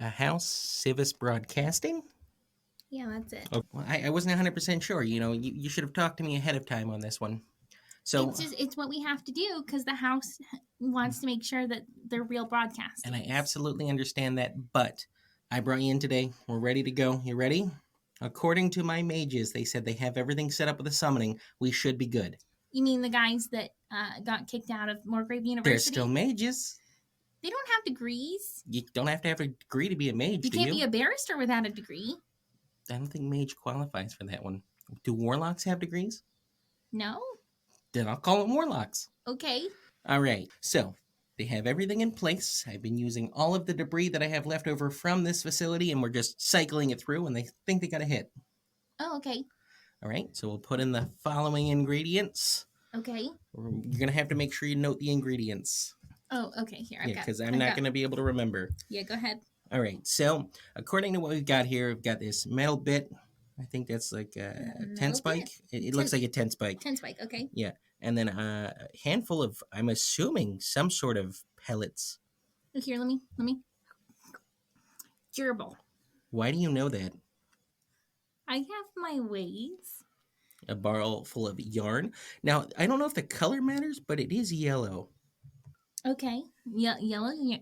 House Sivis Broad Casting? Yeah, that's it. Oh, well, I wasn't 100% sure. You should have talked to me ahead of time on this one. So, It's what we have to do because the house wants to make sure that they're real broadcasts. and I absolutely understand that, but I brought you in today. We're ready to go. You ready? According to my mages, they said they have everything set up with the summoning. We should be good. You mean the guys that got kicked out of Morgrave University? They're still mages. They don't have degrees. You don't have to have a degree to be a mage, You can't be a barrister without a degree. I don't think mage qualifies for that one. Do warlocks have degrees? No. Then I'll call them warlocks. Okay. All right. So they have everything in place. I've been using all of the debris that I have left over from this facility, and we're just cycling it through, and they think they got a hit. Oh, okay. All right. So we'll put in the following ingredients. Okay. You're going to have to make sure you note the ingredients. Oh, okay. Here, because I'm not going to be able to remember. Yeah, go ahead. All right. So according to what we've got here, we've got this metal bit. I think that's like a 10 spike. It looks like a 10 spike. 10 spike, okay. Yeah. And then a handful of, I'm assuming, some sort of pellets. Here, let me. Gerbil. Why do you know that? I have my ways. A barrel full of yarn. Now, I don't know if the color matters, but it is yellow. Okay. Yellow yarn?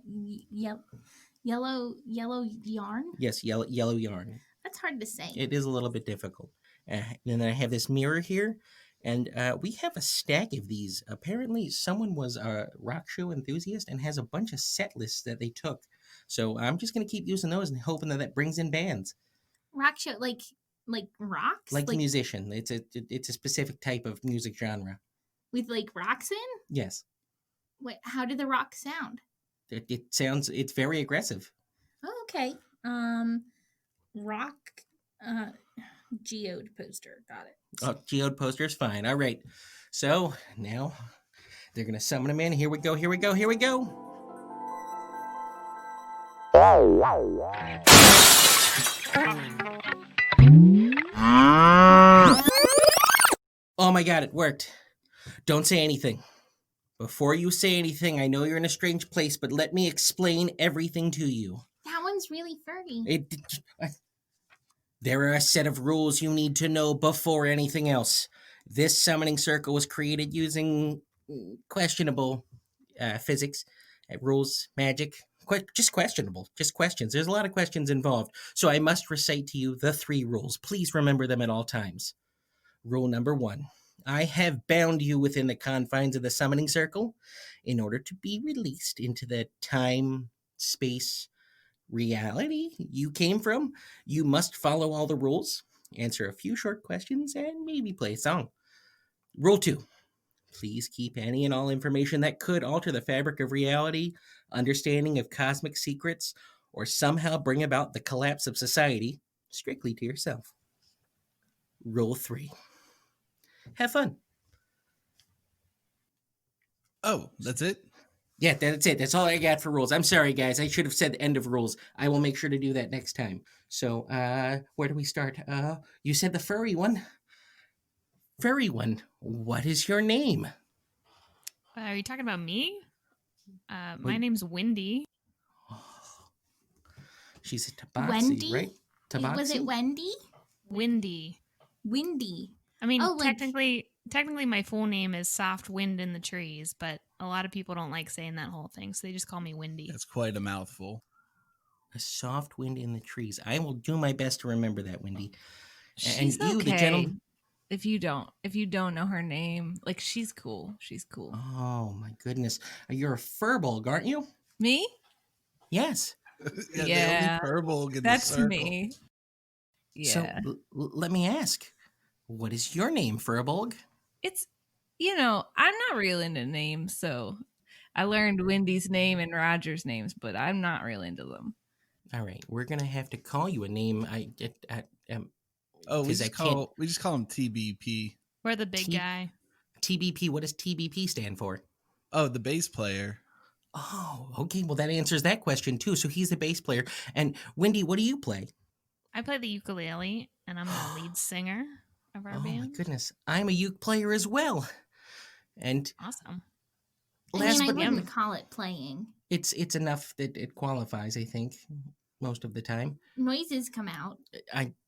Yes, yellow yarn. That's hard to say. It is a little bit difficult. And then I have this mirror here, and we have a stack of these. Apparently, someone was a rock show enthusiast and has a bunch of set lists that they took. So I'm just going to keep using those and hoping that brings in bands. Rock show, like rocks? Like musician. It's a specific type of music genre. With like rocks in? Yes. Wait, how do the rocks sound? It's very aggressive. Oh, okay. Rock geode poster. Got it. Oh, geode poster is fine. All right. So now they're going to summon them in. Here we go. Oh my God, it worked. Don't say anything. Before you say anything, I know you're in a strange place, but let me explain everything to you. That one's really furry. There are a set of rules you need to know before anything else. This summoning circle was created using questionable physics, rules, magic. Just questionable. Just questions. There's a lot of questions involved. So I must recite to you the 3 rules. Please remember them at all times. Rule number 1. I have bound you within the confines of the summoning circle in order to be released into the time, space, reality you came from. You must follow all the rules, answer a few short questions, and maybe play a song. Rule 2. Please keep any and all information that could alter the fabric of reality, understanding of cosmic secrets, or somehow bring about the collapse of society strictly to yourself. Rule 3. Have fun. Oh, that's it? Yeah, that's it. That's all I got for rules. I'm sorry, guys. I should have said end of rules. I will make sure to do that next time. So, where do we start? You said the furry one. Furry one. What is your name? Are you talking about me? My name's Wendy. She's a Tabaxi, Wendy? right? Tabaxi? Was it Wendy? Windy. I mean, technically my full name is Soft Wind in the Trees, but a lot of people don't like saying that whole thing, so they just call me Windy. That's quite a mouthful. A soft wind in the trees. I will do my best to remember that, Wendy. She's and you, okay. the gentleman. If you don't know her name, like she's cool. She's cool. Oh my goodness. You're a furball, aren't you? Me? Yes. Yeah. The only furball in That's the circle. me. Yeah. So let me ask, what is your name, Furbolg? It's, I'm not real into names, so I learned Wendy's name and Roger's names, but I'm not real into them. All right, we're gonna have to call you a name. We just call him TBP. We're the big guy. TBP. What does TBP stand for? Oh, the bass player. Oh, okay. Well, that answers that question too. So he's the bass player. And Wendy, what do you play? I play the ukulele, and I'm the lead singer of our band. Oh my goodness, I'm a uke player as well. And awesome. I wouldn't call it playing. It's enough that it qualifies, I think. most of the time. Noises come out.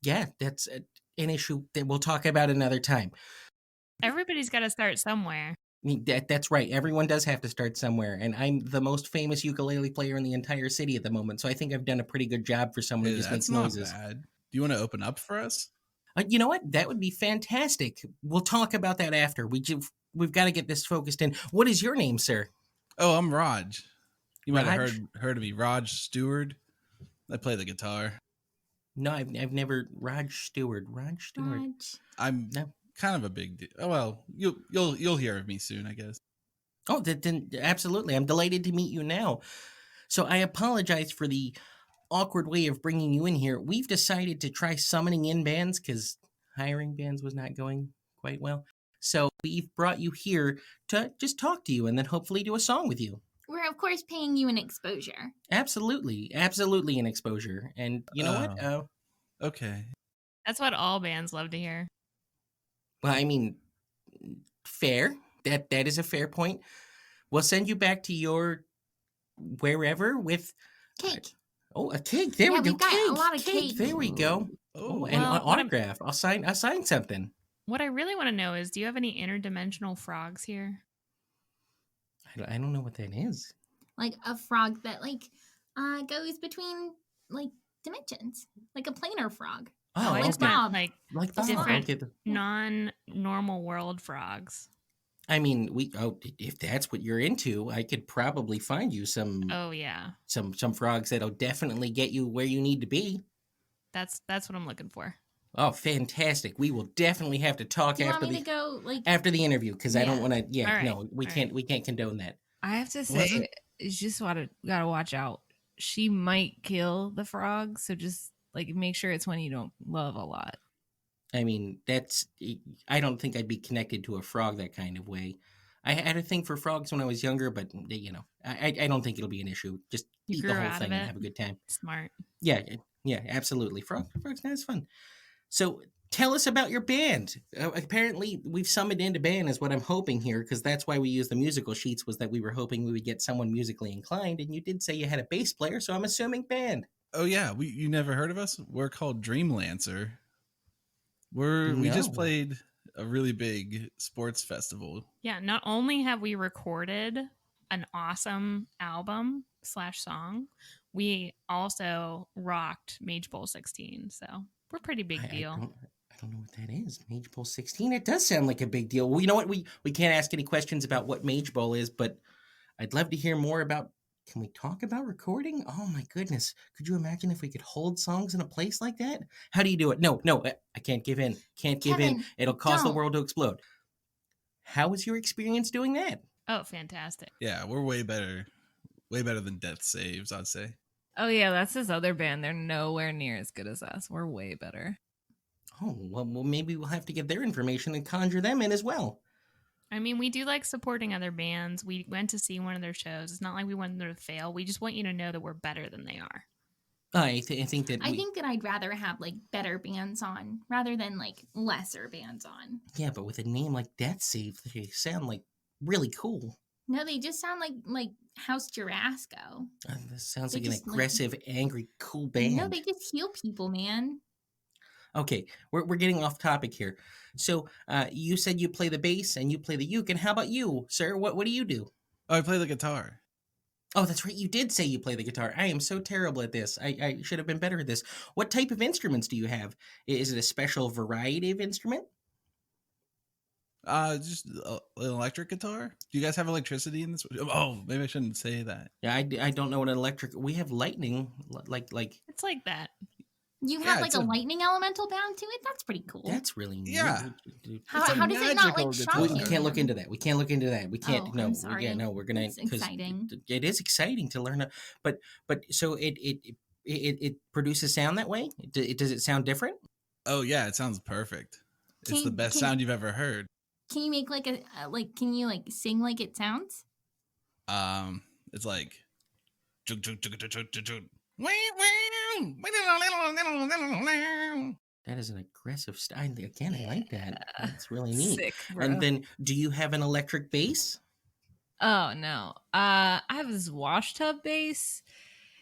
That's an issue that we'll talk about another time. Everybody's got to start somewhere. I mean, that's right. Everyone does have to start somewhere, and I'm the most famous ukulele player in the entire city at the moment, so I think I've done a pretty good job for someone who just makes That's not noises. bad. Do you want to open up for us? You know what? That would be fantastic. We'll talk about that after. We've got to get this focused in. What is your name, sir? Oh, I'm Rodg. You might have Rodg? heard of me, Rodg Stewart. I play the guitar. No, I've never. Rodg Stewart. Rodg. I'm No. kind of a big deal. Oh well, you'll hear of me soon, I guess. Oh, then absolutely. I'm delighted to meet you now. So I apologize for the awkward way of bringing you in here. We've decided to try summoning in bands because hiring bands was not going quite well. So we've brought you here to just talk to you and then hopefully do a song with you. We're, of course, paying you an exposure. Absolutely an exposure. And you know what? Okay. That's what all bands love to hear. Well, I mean, fair. That is a fair point. We'll send you back to your wherever with Cake. a cake. There we go. We've got Cake. a lot of cake. There we go. Oh, And Well, an autograph. I'll sign something. What I really want to know is, do you have any interdimensional frogs here? I don't know what that is. Like a frog that goes between dimensions, like a planar frog. Oh, I like just okay. Bob. meant Like the different- okay. non-normal world frogs. I mean, if that's what you're into, I could probably find you some Oh yeah, some frogs that'll definitely get you where you need to be. that's what I'm looking for. Oh, fantastic! We will definitely have to talk Do you after want me to go after the interview because I don't Yeah. want to. Yeah, All right. no, we All can't. We can't condone that. I have to Was say, it? it's just gotta watch out. She might kill the frog, so just make sure it's one you don't love a lot. I mean, I don't think I'd be connected to a frog that kind of way. I had a thing for frogs when I was younger, but I don't think it'll be an issue. Just You eat the grew whole out thing of and it. have a good time. Smart. Yeah, absolutely. Frogs not as fun. So tell us about your band. Apparently, we've summoned into band is what I'm hoping here, because that's why we used the musical sheets, was that we were hoping we would get someone musically inclined, and you did say you had a bass player, so I'm assuming band. Oh yeah, you never heard of us? We're called Dreamlancer. We just No. played a really big sports festival. Yeah, not only have we recorded an awesome album / song, we also rocked Mageball 16. So we're a pretty big deal. I don't know what that is. Mage Bowl 16? It does sound like a big deal. Well, you know what? We can't ask any questions about what Mage Bowl is, but I'd love to hear more about. Can we talk about recording? Oh my goodness. Could you imagine if we could hold songs in a place like that? How do you do it? No, I can't give in. Can't give in. Kevin, It'll cause the don't. world to explode. How was your experience doing that? Oh, fantastic. Yeah, we're way better than Death Saves, I'd say. Oh yeah, that's this other band. They're nowhere near as good as us. We're way better. Oh, well, maybe we'll have to get their information and conjure them in as well. I mean, we do like supporting other bands. We went to see one of their shows. It's not like we want them to fail. We just want you to know that we're better than they are. I think that I think that I'd rather have better bands on rather than lesser bands on. Yeah, but with a name like Death Save, they sound really cool. No, they just sound like House Jurasco. This sounds They like an just, aggressive, angry, cool band. No, they just heal people, man. Okay, we're getting off topic here. So you said you play the bass and you play the uke, and how about you, sir? What do you do? Oh, I play the guitar. Oh, that's right. You did say you play the guitar. I am so terrible at this. I should have been better at this. What type of instruments do you have? Is it a special variety of instrument? Just an electric guitar. Do you guys have electricity in this? Oh, maybe I shouldn't say that. Yeah, I don't know what an electric. We have lightning, like It's like that. You Yeah, have it's a a- lightning elemental bound to it? That's pretty cool. that's really neat. Yeah. how it's a how does it not magical guitar. We shock can't look him? into that. We can't look into that. We can't. Oh, no, I'm sorry. yeah, no. We're gonna. It's 'cause exciting. It is exciting to learn. But so it produces sound that way. Does it sound different? Oh yeah, it sounds perfect. It's Can- the best can- sound you've ever heard. Can you make can you sing like it sounds? It's like. That is an aggressive style. Again, I like that. That's really neat. Sick, bro. And then, do you have an electric bass? Oh no. I have this wash tub bass.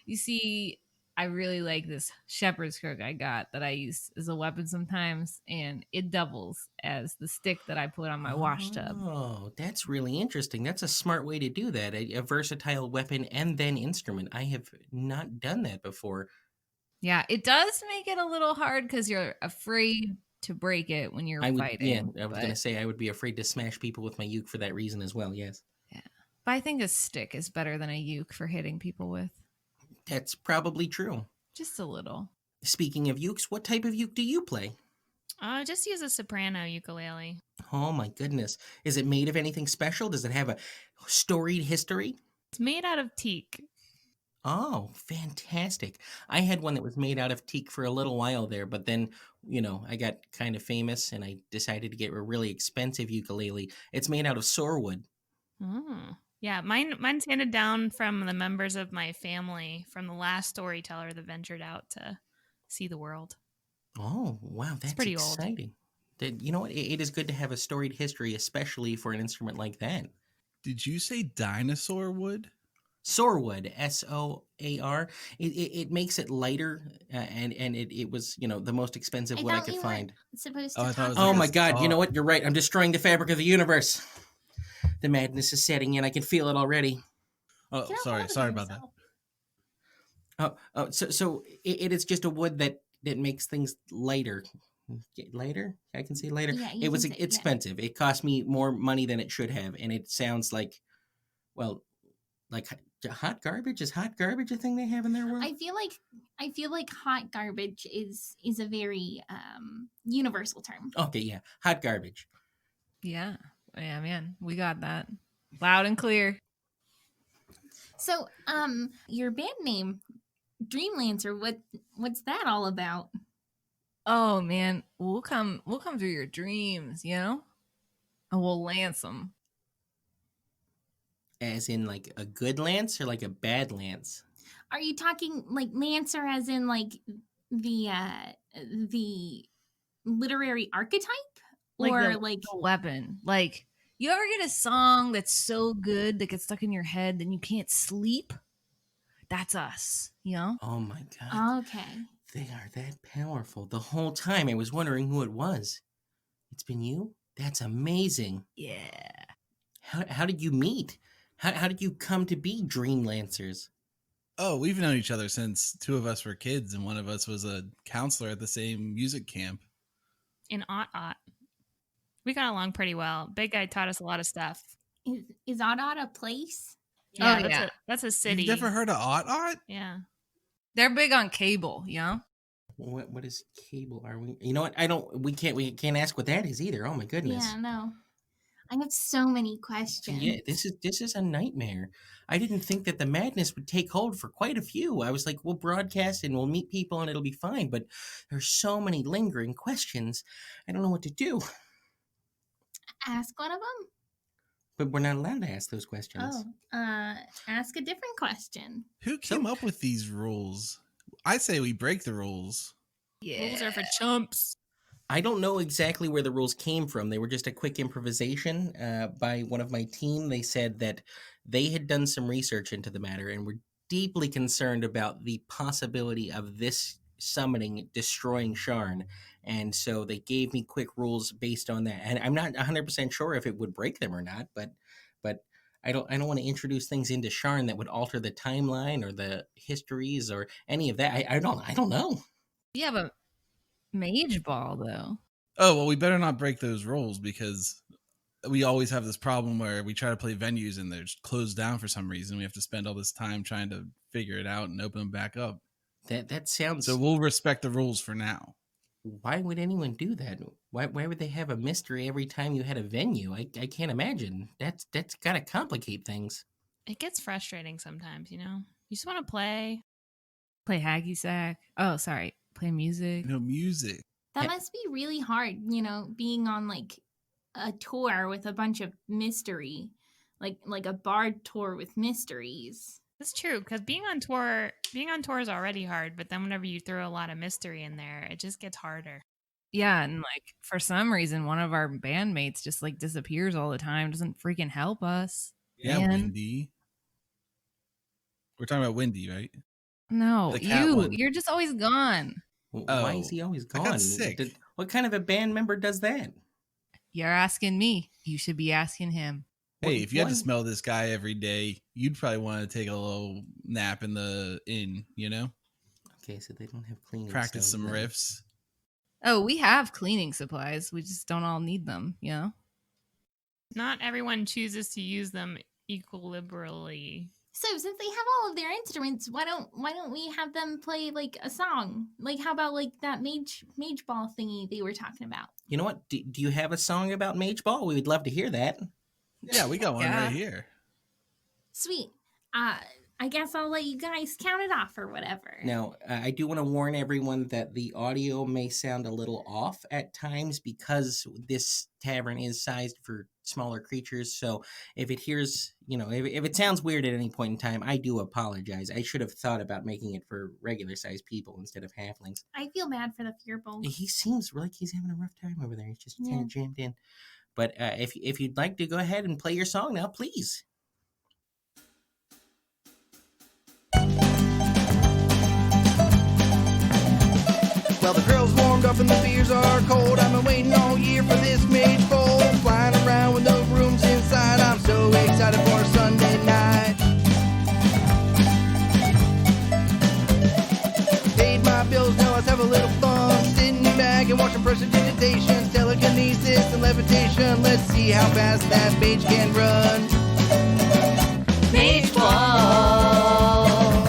You see, I really like this shepherd's crook I got that I use as a weapon sometimes, and it doubles as the stick that I put on my wash tub. Oh, that's really interesting. That's a smart way to do that. A versatile weapon and then instrument. I have not done that before. Yeah, it does make it a little hard because you're afraid to break it when you're I would, fighting. yeah, I was going to say I would be afraid to smash people with my uke for that reason as well. Yes, Yeah, but I think a stick is better than a uke for hitting people with. that's probably true. Just a little. Speaking of ukes, what type of uke do you play? Just use a soprano ukulele. Oh my goodness. Is it made of anything special? Does it have a storied history? It's made out of teak. Oh, fantastic. I had one that was made out of teak for a little while there, but then, I got kind of famous and I decided to get a really expensive ukulele. It's made out of sorewood. Oh. Yeah, mine's handed down from the members of my family from the last storyteller that ventured out to see the world. Oh, wow, that's pretty old. exciting. You know what? It is good to have a storied history, especially for an instrument like that. Did you say dinosaur wood? Sorewood, SOAR. It makes it lighter, and it was the most expensive wood I could find. Supposed Oh, to I thought it was talk Oh like my a God! You know saw. what? You're right. I'm destroying the fabric of the universe. The madness is setting in. I can feel it already. Oh, Get a sorry. hold of Sorry about that. yourself. So it is just a wood that makes things lighter. Lighter? I can say lighter. Yeah, you It was can say- yeah. expensive. It cost me more money than it should have, and it sounds like, well, like hot garbage. Is hot garbage a thing they have in their world? I feel like hot garbage is a very universal term. Okay, yeah, hot garbage. Yeah, man, we got that loud and clear. So, your band name, Dreamlancer, what's that all about? Oh man, we'll come through your dreams, and we'll lance them. As in like a good lance or like a bad lance? Are you talking like Lancer as in like the literary archetype? Or like the weapon. Like, you ever get a song that's so good that gets stuck in your head then you can't sleep? That's us, Oh my God. okay. They are that powerful. The whole time I was wondering who it was. It's been you? That's amazing. Yeah. How did you meet? How did you come to be Dream Lancers? Oh, we've known each other since two of us were kids, and one of us was a counselor at the same music camp. In Ot. We got along pretty well. Big Guy taught us a lot of stuff. Is Ot a place? Yeah, Oh, yeah. That's a city. You've never heard of Ot? Yeah. They're big on cable, What is cable? Are we? You know what? We can't ask what that is either. Oh my goodness. Yeah, no. I have so many questions. Yeah, this is a nightmare. I didn't think that the madness would take hold for quite a few. I was like, we'll broadcast and we'll meet people and it'll be fine. But there's so many lingering questions. I don't know what to do. Ask one of them? But we're not allowed to ask those questions. Oh, ask a different question. Who came up with these rules? I say we break the rules. Yeah. Rules are for chumps. I don't know exactly where the rules came from. They were just a quick improvisation by one of my team. They said that they had done some research into the matter and were deeply concerned about the possibility of this summoning destroying Sharn. And so they gave me quick rules based on that. And I'm not 100% sure if it would break them or not, but I don't want to introduce things into Sharn that would alter the timeline or the histories or any of that. I don't know. Yeah, but Mageball, though. Oh, well, we better not break those rules because we always have this problem where we try to play venues and they're just closed down for some reason. We have to spend all this time trying to figure it out and open them back up. That sounds. So we'll respect the rules for now. Why would anyone do that? Why would they have a mystery every time you had a venue? I can't imagine. That's got to complicate things. It gets frustrating sometimes, You just want to play. Play hacky sack. Oh, sorry. Play music. No music. That must be really hard, being on like a tour with a bunch of mystery, like a bard tour with mysteries. That's true, because being on tour is already hard, but then whenever you throw a lot of mystery in there, it just gets harder. Yeah, and like for some reason, one of our bandmates just like disappears all the time, doesn't freaking help us. Yeah, Man. Wendy. We're talking about Wendy, right? No, The cat one. you're just always gone. Why is he always I gone? got sick. What kind of a band member does that? You're asking me. You should be asking him. Hey, if you had to What? smell this guy every day, you'd probably want to take a little nap in the inn, you know? Okay, so they don't have cleaning. Practice stuff some then. riffs. Oh, we have cleaning supplies. We just don't all need them, you know? Not everyone chooses to use them equilibrally. So since they have all of their instruments, why don't we have them play like a song? Like how about like that mage ball thingy they were talking about? You know what? Do you have a song about Mageball? We would love to hear that. Yeah, we got one Yeah. right here. Sweet. I guess I'll let you guys count it off or whatever. Now, I do want to warn everyone that the audio may sound a little off at times because this tavern is sized for smaller creatures. So if it hears, if it sounds weird at any point in time, I do apologize. I should have thought about making it for regular sized people instead of halflings. I feel bad for the fearful. He seems like he's having a rough time over there. He's just kind Yeah. of jammed in. But if you'd like to go ahead and play your song now, please. Well, the grill's warmed up and the beers are cold. I've been waiting all year for this mage bowl. Flying around with no rooms inside. I'm so excited for a Sunday night. Paid my bills, now let's have a little fun. Sitting back and watching prestidigitations, telekinesis and levitation. Let's see how fast that mage can run. Mage ball,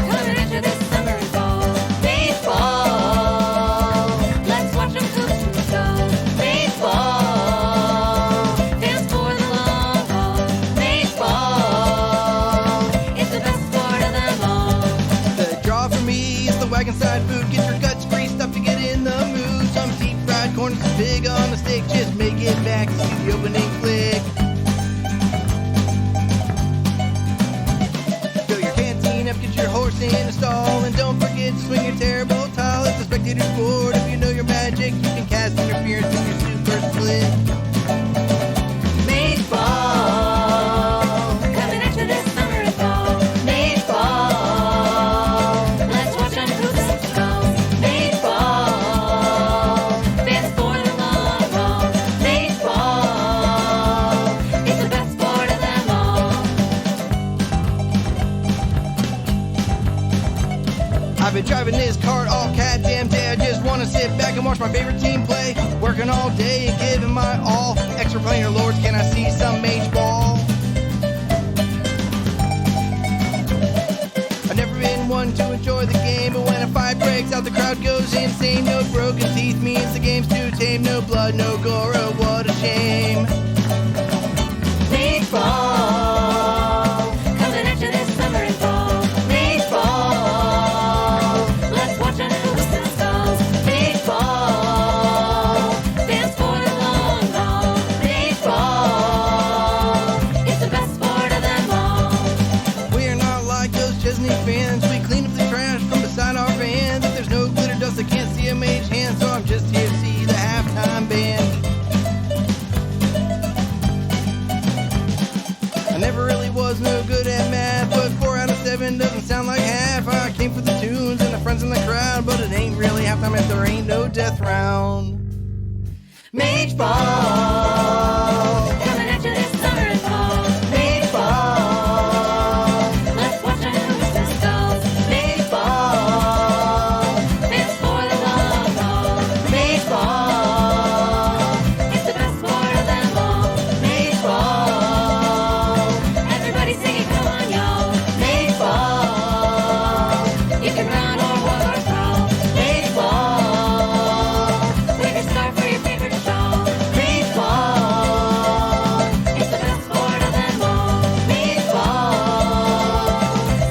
coming into this summer fall. Mage ball, let's watch them cook to the stone. Mage ball, dance for the long haul. Mage ball, it's the best sport of them all. The draw for me is the wagon side food. Get your guts greased up to get in the mood. Some deep fried corn, some pig on the stick. Just make it back to the opening flick. Get your horse in a stall and don't forget to swing your terrible towel. It's a spectator sport. If you know your magic, you can cast interference with your super split. Mage ball, coming at you this summer and fall. Mage ball, let's watch them cook some skulls. Mage ball, fans for the long haul. Mage ball, it's the best sport of them all. I've been driving this cart all goddamn day. I just want to sit back and watch my favorite team play. Working all day and giving my all. Extra player lords, can I see some mage ball? I've never been one to enjoy the game, but when a fight breaks out, the crowd goes insane. No broken teeth means the game's too tame. No blood, no gore, oh, what a shame. Mage ball, coming at you this summer and fall. Mage ball, let's watch them cook some skulls. Mage ball, dance for the long haul. Mage ball, it's the best sport of them all. We're not like those Chesney fans. We clean up the trash from beside our van. If there's no glitter dust, I can't see a mage hand, so I'm just here to see the halftime band. I never really was no good at math, but 4 out of 7 doesn't sound like half. I came for the tunes and the friends in the crowd, but it ain't really halftime if there ain't no death round. Mage ball, coming at you this summer and fall. Mage ball, let's watch them cook some skulls. Mage ball, fans for the long haul. Mage ball, it's the best sport of them all. Mage ball, everybody singing, come on y'all. Mage ball, you can run or walk or crawl. Mage ball, wave your scarf for your favorite shawl. Mage ball, it's the best sport of them all. Mage ball,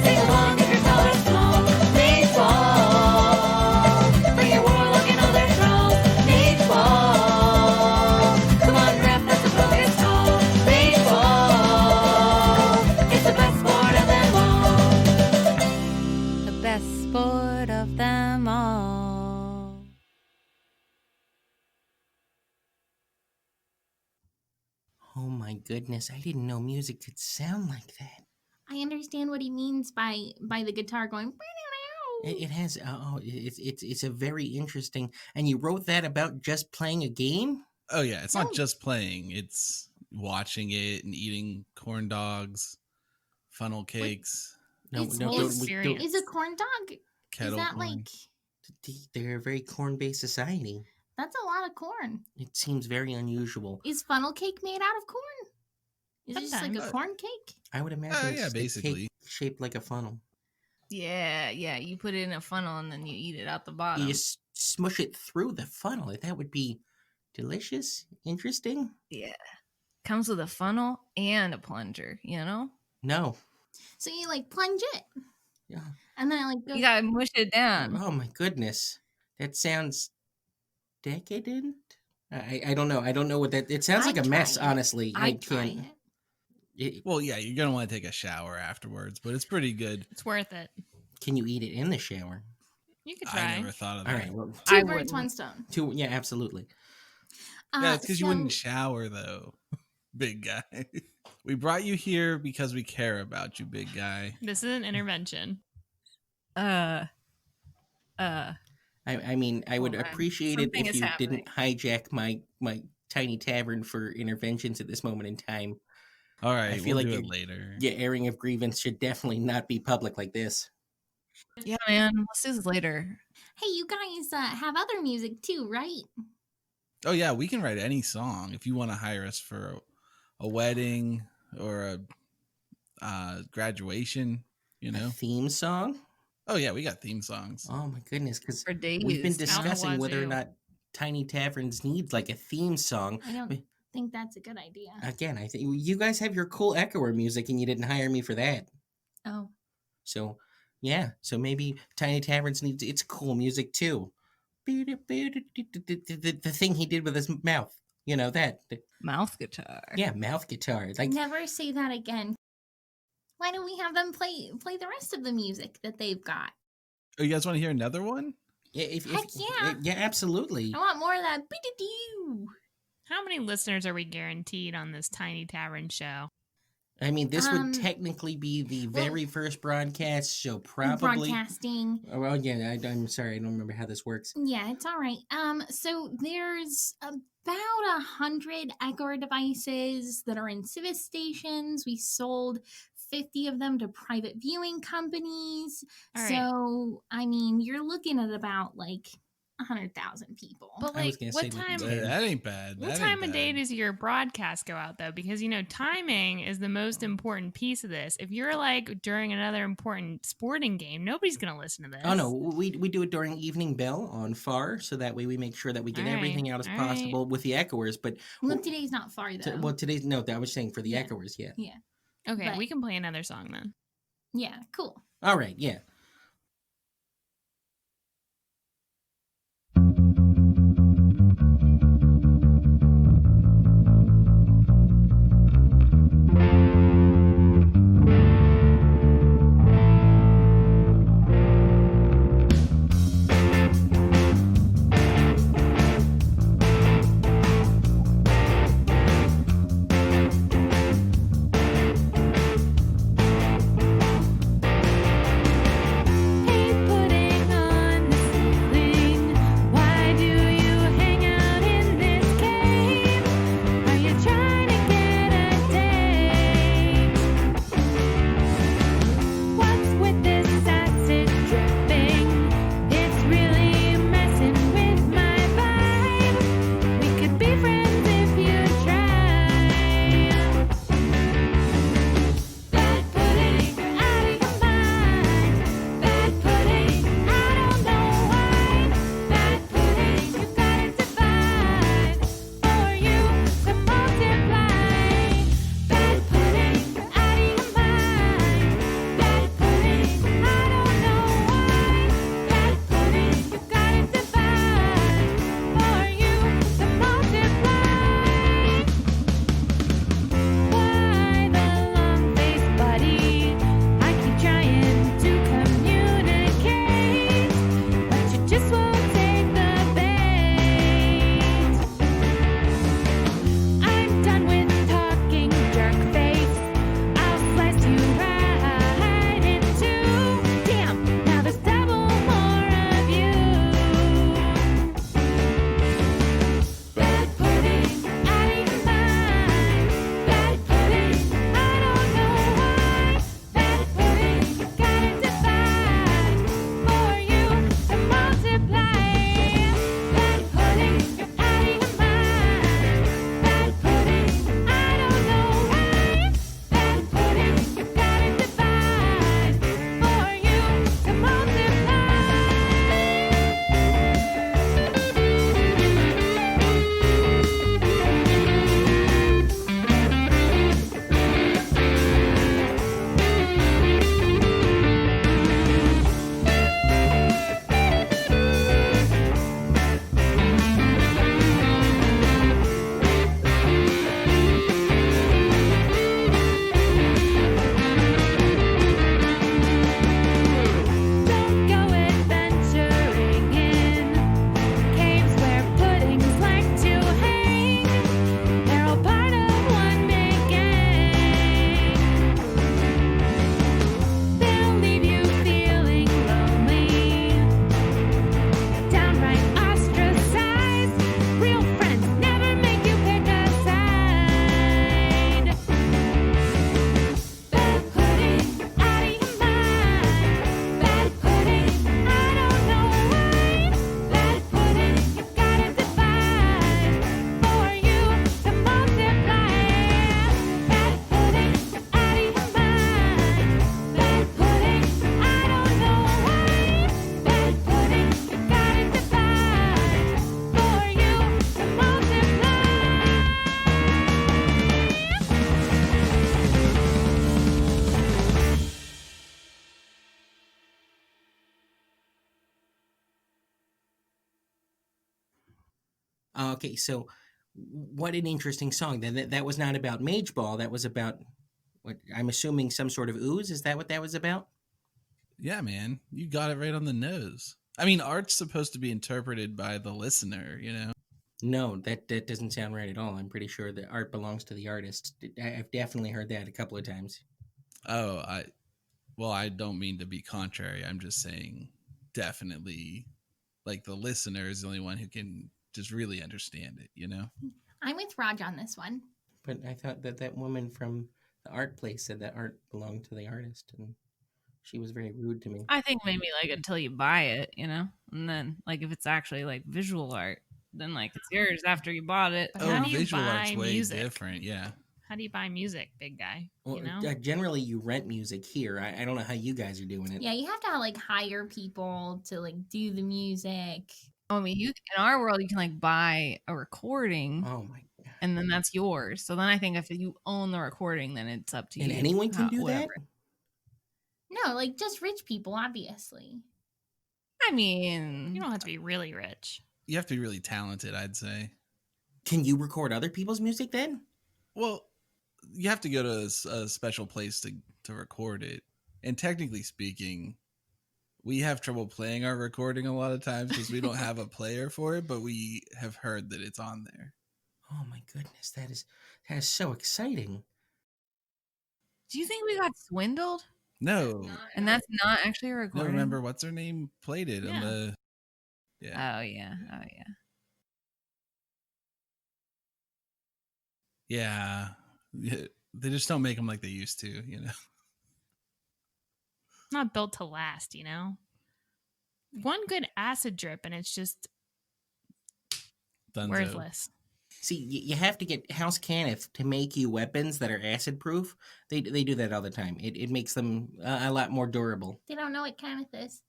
sing along if you're tall or small. Mage ball, bring your warlock and all their thralls. Mage ball, come on ref, that's the focus call. Mage ball, it's the best sport of them all. The best sport of them all. Oh my goodness, I didn't know music could sound like that. I understand what he means by the guitar going. It has. It's a very interesting. And you wrote that about just playing a game? Oh yeah, it's No. not just playing; it's watching it and eating corn dogs, funnel cakes, It's no, whole don't- experience. Is a corn dog? kettle Is that corn. like They're a very corn-based society. that's a lot of corn? It seems very unusual. Is funnel cake made out of corn? Is it just like a Sometimes. corn cake? I would imagine yeah, it's a basically. cake shaped like a funnel. Yeah. You put it in a funnel and then you eat it out the bottom. You smush it through the funnel. That would be delicious, interesting. Yeah. Comes with a funnel and a plunger, you know? No. So you like plunge it, Yeah. and then like go. You gotta mush it down. Oh my goodness. That sounds decadent. I don't know. I don't know what that. It sounds I'd like a mess. try it. Honestly, I I'd try can't. it. Well, yeah, you're gonna want to take a shower afterwards, but it's pretty good. It's worth it. Can you eat it in the shower? You could I try. never thought of All that. right. Well, Two I birds, wouldn't. one stone. yeah, absolutely. Yeah, it's because you wouldn't so- shower though, big guy. We brought you here because we care about you, big guy. This is an intervention. Uh, I mean, I would Hold on. appreciate it Something if is you didn't hijack my tiny tavern for interventions at this moment in time. All right, I feel we'll like do it you're- later. Yeah, airing of grievance should definitely not be public like this. yeah, man. Let's do this later. Hey, you guys have other music too, right? Oh yeah, we can write any song if you want to hire us for a wedding or a graduation. You A know. theme song? Oh yeah, we got theme songs. Oh my goodness, because For days. we've been Out the discussing whether or wazoo. not tiny taverns need like a theme song. I don't think that's a good idea. Again, I think you guys have your cool echoer music, and you didn't hire me for that. Oh, So, yeah. So maybe Tiny Taverns needs its cool music too. The thing he did with his mouth. You know that. Mouth guitar. Yeah, mouth guitar. Like never say that again. Why don't we have them play the rest of the music that they've got? Oh, you guys want to hear another one? Heck yeah. Yeah, absolutely. I want more of that. Bididoo. How many listeners are we guaranteed on this tiny tavern show? I mean, this Um, would technically be the well, very first broadcast, so probably. Broadcasting. Oh, well, yeah, I'm sorry, I don't remember how this works. Yeah, it's all right. So there's about 100 Echo devices that are in Sivis stations. We sold 50 of them to private viewing companies. All right. So, I mean, you're looking at about like 100,000 people. But I was like, gonna what say time? That ain't bad. What That time ain't of day bad. does your broadcast go out though? Because timing is the most important piece of this. If you're like during another important sporting game, nobody's gonna listen to this. Oh no, we do it during Evening Bell on FAR, so that way we make sure that we get All right, everything out as all possible with the echoers. But Look, today's not far though. well, today's no, I was saying for the Yeah. echoers, yeah. yeah. Okay, But- we can play another song then. Yeah, cool. All right, yeah. Okay, so what an interesting song. That was not about Mageball. That was about what I'm assuming some sort of ooze. Is that what that was about? Yeah, man, you got it right on the nose. I mean, art's supposed to be interpreted by the listener, you know? No, that doesn't sound right at all. I'm pretty sure that art belongs to the artist. I've definitely heard that a couple of times. Oh, I don't mean to be contrary. I'm just saying definitely like the listener is the only one who can just really understand it, you know? I'm with Rodg on this one. But I thought that woman from the art place said that art belonged to the artist, and she was very rude to me. I think maybe like until you buy it, you know, and then like if it's actually like visual art, then like it's yours after you bought it. But Oh, how do you visual buy art's way music? different, yeah. How do you buy music, big guy? Well, You know? generally you rent music here. I don't know how you guys are doing it. Yeah, you have to like hire people to like do the music. I mean, you in our world you can like buy a recording, Oh my god! and then that's yours. So then I think if you own the recording, then it's up to And you. anyone can do whatever. that. No, like just rich people, obviously. I mean, You don't have to be really rich. You have to be really talented, I'd say. Can you record other people's music then? Well, you have to go to a special place to record it. And technically speaking, we have trouble playing our recording a lot of times because we don't have a player for it, but we have heard that it's on there. Oh my goodness, that is so exciting. do you think we got swindled? No. And that's not actually a No, recording. remember what's her name played it on Yeah. the yeah. Oh yeah. Oh yeah. Yeah. They just don't make them like they used to, you know. Not built to last, you know? One good acid drip and it's just Dunzo. worthless. See, you have to get House Cannith to make you weapons that are acid proof. They do that all the time. It makes them a lot more durable. They don't know what Kenneth is.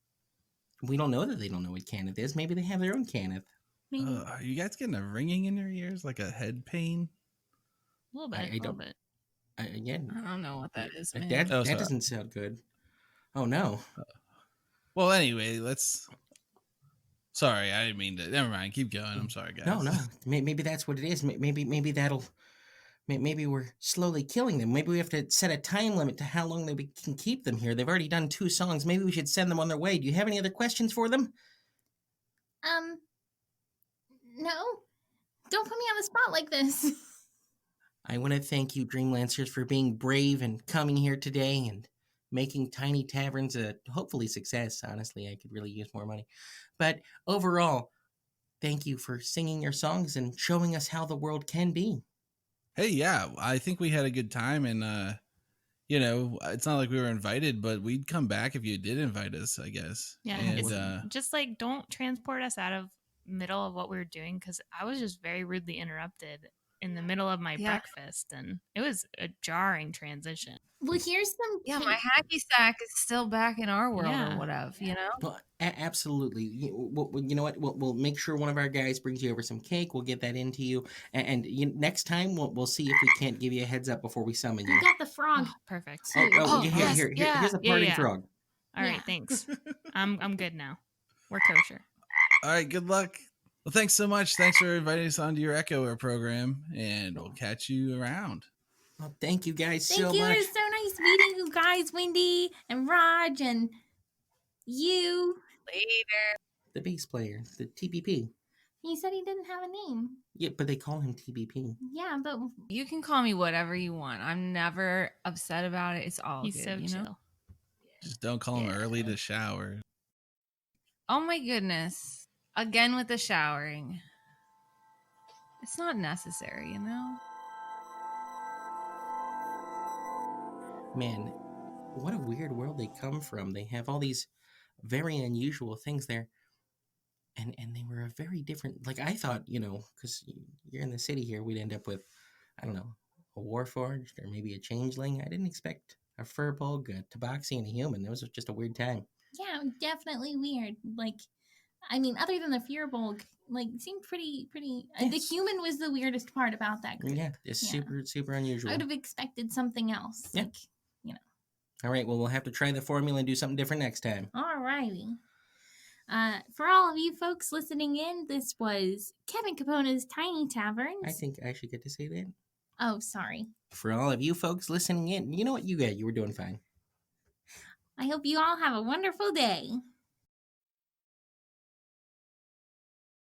We don't know that they don't know what Cannith is. Maybe they have their own Cannith. Maybe. Are you guys getting a ringing in your ears like a head pain? A little bit. I A little don't- bit. Again, I don't know what that is, man. that Oh, sorry. doesn't sound good. Oh no. Well, anyway, let's. Sorry, I didn't mean to. Never mind. Keep going. I'm sorry, guys. No. Maybe that's what it is. Maybe that'll. Maybe we're slowly killing them. Maybe we have to set a time limit to how long we can keep them here. They've already done 2 songs. Maybe we should send them on their way. Do you have any other questions for them? No. Don't put me on the spot like this. I want to thank you, Dreamlancers, for being brave and coming here today and making Tiny Taverns a hopefully success. Honestly, I could really use more money. But overall, thank you for singing your songs and showing us how the world can be. Hey, yeah, I think we had a good time, and you know, it's not like we were invited, but we'd come back if you did invite us, I guess. Yeah. And It's just like, don't transport us out of middle of what we were doing because I was just very rudely interrupted in the middle of my breakfast and it was a jarring transition. Well, here's some. Yeah, my hacky sack is still back in our world Yeah. or whatever, you know? Well, absolutely. You know what? We'll make sure one of our guys brings you over some cake. We'll get that into you. And next time, we'll see if we can't give you a heads up before we summon you. You got the frog. Oh, perfect. yes, Here's a party frog. All right, Yeah. thanks. I'm good now. We're kosher. all right, good luck. Well, thanks so much. Thanks for inviting us onto your Echo program, and we'll catch you around. Well, thank you guys Thank so you. much. It was so nice meeting you guys, Wendy and Rodg and you. Later. The bass player, the TBP. He said he didn't have a name. Yeah, but they call him TBP. Yeah, but You can call me whatever you want. I'm never upset about it. It's all He's good, so you chill. know? Just don't call him Yeah. early to shower. Oh my goodness. Again with the showering. It's not necessary, you know? Man, what a weird world they come from. They have all these very unusual things there. And they were a very different, like I thought, because you're in the city here, we'd end up with, I don't know, a Warforged or maybe a Changeling. I didn't expect a Furbolg, a Tabaxi, and a human. It was just a weird time. yeah, definitely weird. Like, I mean, other than the Fearbolg, like, seemed pretty. The Yes. human was the weirdest part about that group. Yeah, it's Yeah. super unusual. I would have expected something else. Yeah. Like, All right, well, we'll have to try the formula and do something different next time. alrighty. For all of you folks listening in, this was Kevin Capona's Tiny Taverns. I think I should get to say that. Oh, sorry. For all of you folks listening in, you know what? You were doing fine. I hope you all have a wonderful day.